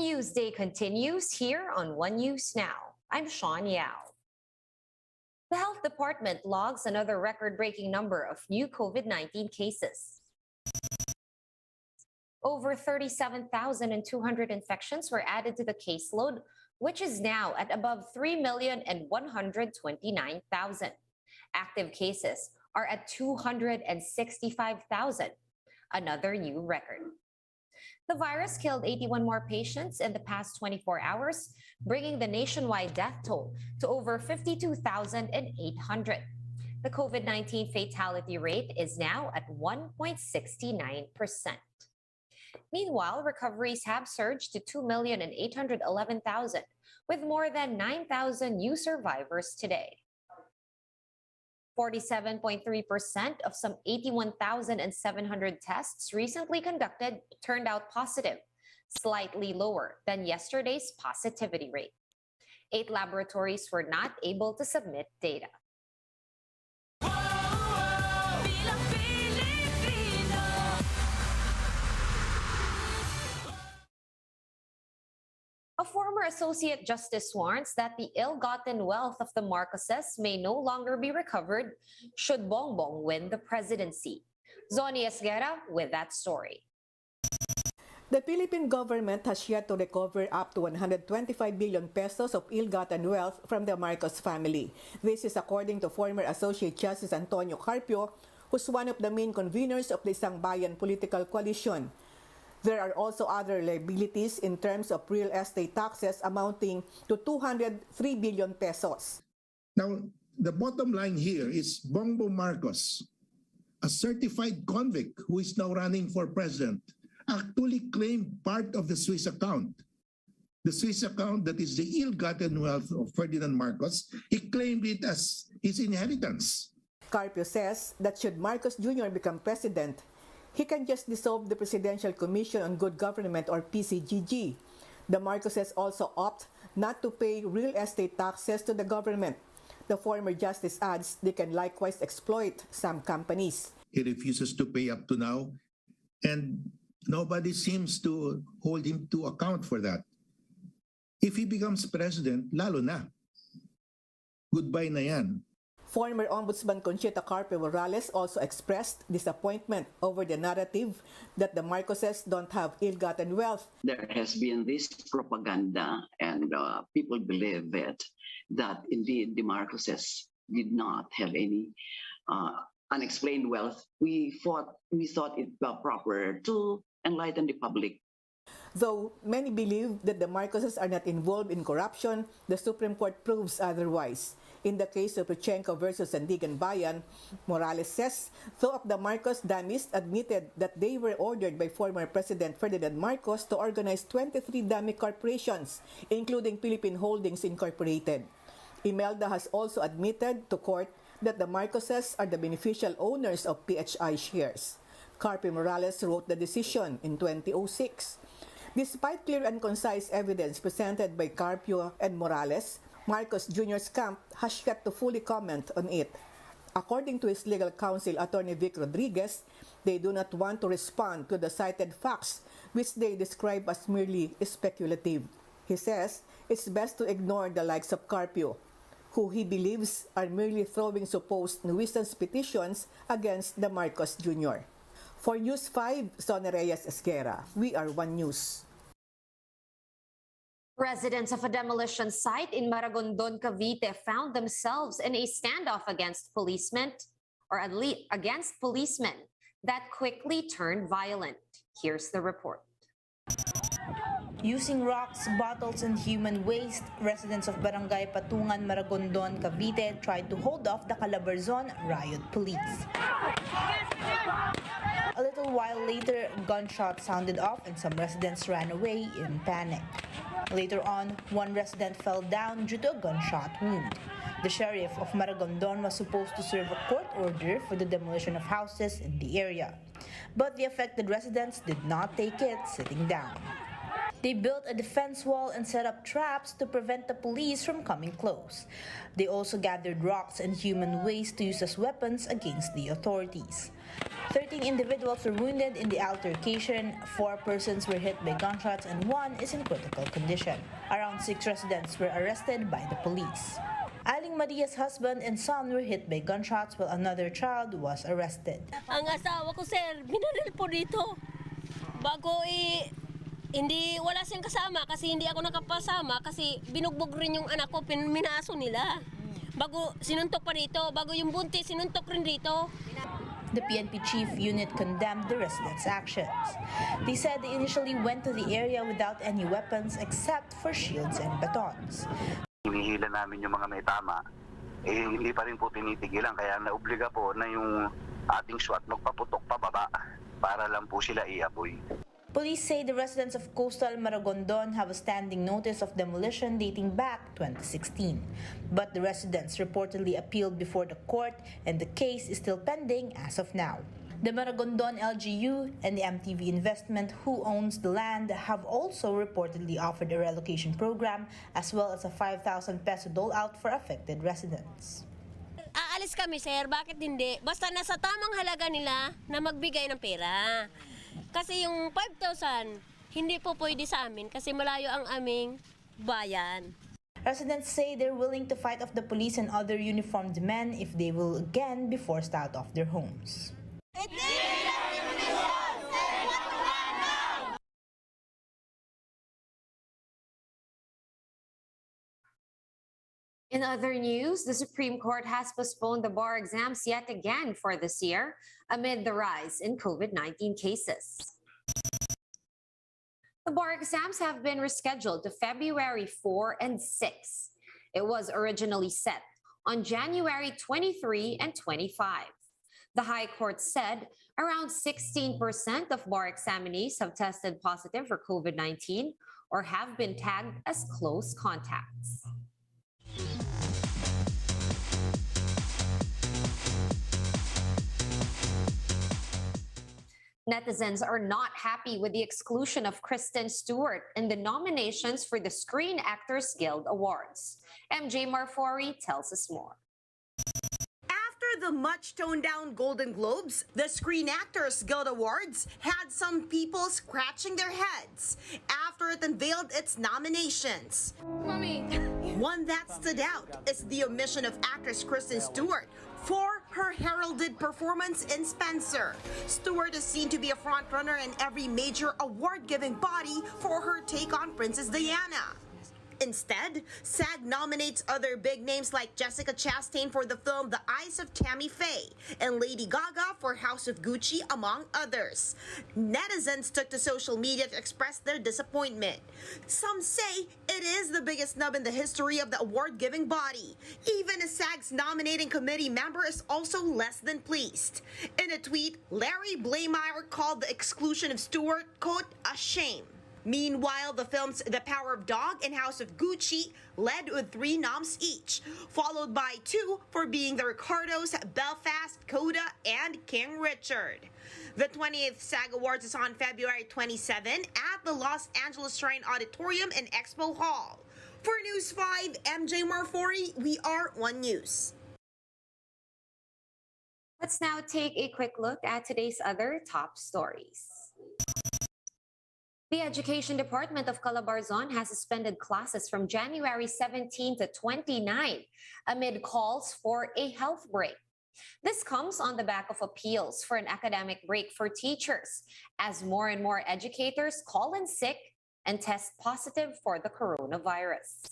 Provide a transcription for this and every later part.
News Day continues here on One News Now. I'm Sean Yao. The Health Department logs another record-breaking number of new COVID-19 cases. Over 37,200 infections were added to the caseload, which is now at above 3,129,000. Active cases are at 265,000, another new record. The virus killed 81 more patients in the past 24 hours, bringing the nationwide death toll to over 52,800. The COVID-19 fatality rate is now at 1.69%. Meanwhile, recoveries have surged to 2,811,000, with more than 9,000 new survivors today. 47.3% of some 81,700 tests recently conducted turned out positive, slightly lower than yesterday's positivity rate. 8 laboratories were not able to submit data. A former associate justice warns that the ill-gotten wealth of the Marcoses may no longer be recovered should Bongbong win the presidency. Zoni Esguera with that story. The Philippine government has yet to recover up to 125 billion pesos of ill-gotten wealth from the Marcos family. This is according to former Associate Justice Antonio Carpio, who's one of the main conveners of the Isang Bayan political coalition. There are also other liabilities in terms of real estate taxes amounting to 203 billion pesos. Now, the bottom line here is Bongbong Marcos, a certified convict who is now running for president, actually claimed part of the Swiss account. The Swiss account that is the ill-gotten wealth of Ferdinand Marcos, he claimed it as his inheritance. Carpio says that should Marcos Jr. become president, he can just dissolve the Presidential Commission on Good Government or PCGG. The Marcoses also opt not to pay real estate taxes to the government. The former justice adds they can likewise exploit some companies. He refuses to pay up to now, and nobody seems to hold him to account for that. If he becomes president, lalo na. Goodbye na yan. Former Ombudsman Conchita Carpio Morales also expressed disappointment over the narrative that the Marcoses don't have ill-gotten wealth. There has been this propaganda, and people believe it, that indeed the Marcoses did not have any unexplained wealth. We thought it proper to enlighten the public. Though many believe that the Marcoses are not involved in corruption, the Supreme Court proves otherwise. In the case of Luchenko versus Sandigan Bayan, Morales says two of the Marcos dummies admitted that they were ordered by former President Ferdinand Marcos to organize 23 dummy corporations, including Philippine Holdings Incorporated. Imelda has also admitted to court that the Marcoses are the beneficial owners of PHI shares. Carpio Morales wrote the decision in 2006. Despite clear and concise evidence presented by Carpio and Morales, Marcos Jr.'s camp has yet to fully comment on it. According to his legal counsel, Attorney Vic Rodriguez, they do not want to respond to the cited facts, which they describe as merely speculative. He says it's best to ignore the likes of Carpio, who he believes are merely throwing supposed nuisance petitions against the Marcos Jr. For News 5, Sonia Reyes Esguera, we are One News. Residents of a demolition site in Maragondon, Cavite found themselves in a standoff against policemen, that quickly turned violent. Here's the report. Using rocks, bottles, and human waste, residents of Barangay Patungan, Maragondon, Cavite tried to hold off the Calabarzon riot police. A little while later, gunshots sounded off and some residents ran away in panic. Later on, one resident fell down due to a gunshot wound. The sheriff of Maragondon was supposed to serve a court order for the demolition of houses in the area. But the affected residents did not take it sitting down. They built a defense wall and set up traps to prevent the police from coming close. They also gathered rocks and human waste to use as weapons against the authorities. 13 individuals were wounded in the altercation, 4 persons were hit by gunshots, and 1 is in critical condition. Around 6 residents were arrested by the police. Aling Maria's husband and son were hit by gunshots while another child was arrested. Ang asawa ko, sir, binaril po dito. Hindi, wala siyang kasama kasi hindi ako nakapasama kasi binugbog rin yung anak ko, minaso nila. Bago sinuntok pa dito, bago yung buntis, sinuntok rin dito. The PNP chief unit condemned the residents' actions. They said they initially went to the area without any weapons except for shields and batons. Hinihila namin yung mga may tama, hindi pa rin po tinitigilan kaya naobliga po na yung ating SWAT magpaputok pababa para lang po sila iaboy. Police say the residents of coastal Maragondon have a standing notice of demolition dating back 2016. But the residents reportedly appealed before the court and the case is still pending as of now. The Maragondon LGU and the MTV Investment, who owns the land, have also reportedly offered a relocation program as well as a 5,000 peso dole-out for affected residents. Aalis kami, sir, bakit hindi? Basta nasa tamang halaga nila na magbigay ng pera. Kasi yung 5,000, hindi po pwede sa amin kasi malayo ang aming bayan. Residents say they're willing to fight off the police and other uniformed men if they will again be forced out of their homes. In other news, the Supreme Court has postponed the bar exams yet again for this year amid the rise in COVID-19 cases. The bar exams have been rescheduled to February 4 and 6. It was originally set on January 23 and 25. The High Court said around 16% of bar examinees have tested positive for COVID-19 or have been tagged as close contacts. Netizens are not happy with the exclusion of Kristen Stewart in the nominations for the Screen Actors Guild Awards. MJ Marfori tells us more. After the much toned down Golden Globes, the Screen Actors Guild Awards had some people scratching their heads after it unveiled its nominations. Mommy. One that stood out is the omission of actress Kristen Stewart for her heralded performance in Spencer. Stewart is seen to be a frontrunner in every major award-giving body for her take on Princess Diana. Instead, SAG nominates other big names like Jessica Chastain for the film The Eyes of Tammy Faye and Lady Gaga for House of Gucci, among others. Netizens took to social media to express their disappointment. Some say it is the biggest snub in the history of the award-giving body. Even a SAG's nominating committee member is also less than pleased. In a tweet, Larry Blameyer called the exclusion of Stewart, quote, a shame. Meanwhile, the films The Power of Dog and House of Gucci led with 3 noms each, followed by 2 for being the Ricardos, Belfast, Coda, and King Richard. The 20th SAG Awards is on February 27 at the Los Angeles Shrine Auditorium and Expo Hall. For News 5, MJ Marfori, we are One News. Let's now take a quick look at today's other top stories. The Education Department of Calabarzon has suspended classes from January 17 to 29 amid calls for a health break. This comes on the back of appeals for an academic break for teachers as more and more educators call in sick and test positive for the coronavirus.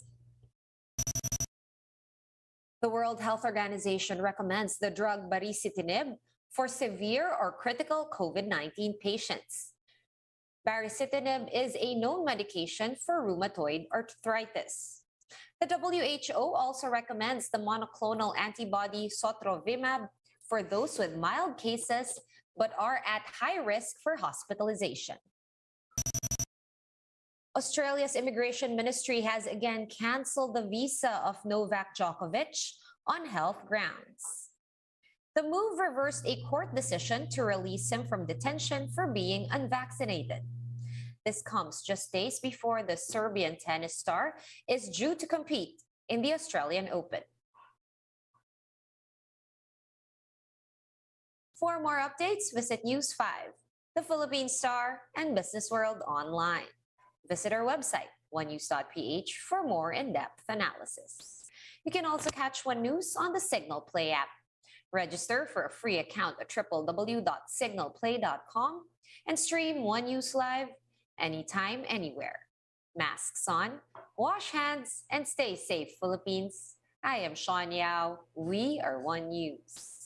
The World Health Organization recommends the drug baricitinib for severe or critical COVID-19 patients. Baricitinib is a known medication for rheumatoid arthritis. The WHO also recommends the monoclonal antibody sotrovimab for those with mild cases but are at high risk for hospitalization. Australia's Immigration Ministry has again canceled the visa of Novak Djokovic on health grounds. The move reversed a court decision to release him from detention for being unvaccinated. This comes just days before the Serbian tennis star is due to compete in the Australian Open. For more updates, visit News 5, the Philippine Star, and Business World online. Visit our website, onenews.ph, for more in-depth analysis. You can also catch One News on the Signal Play app. Register for a free account at www.signalplay.com and stream One News live anytime, anywhere. Masks on, wash hands, and stay safe, Philippines. I am Sean Yao. We are One News.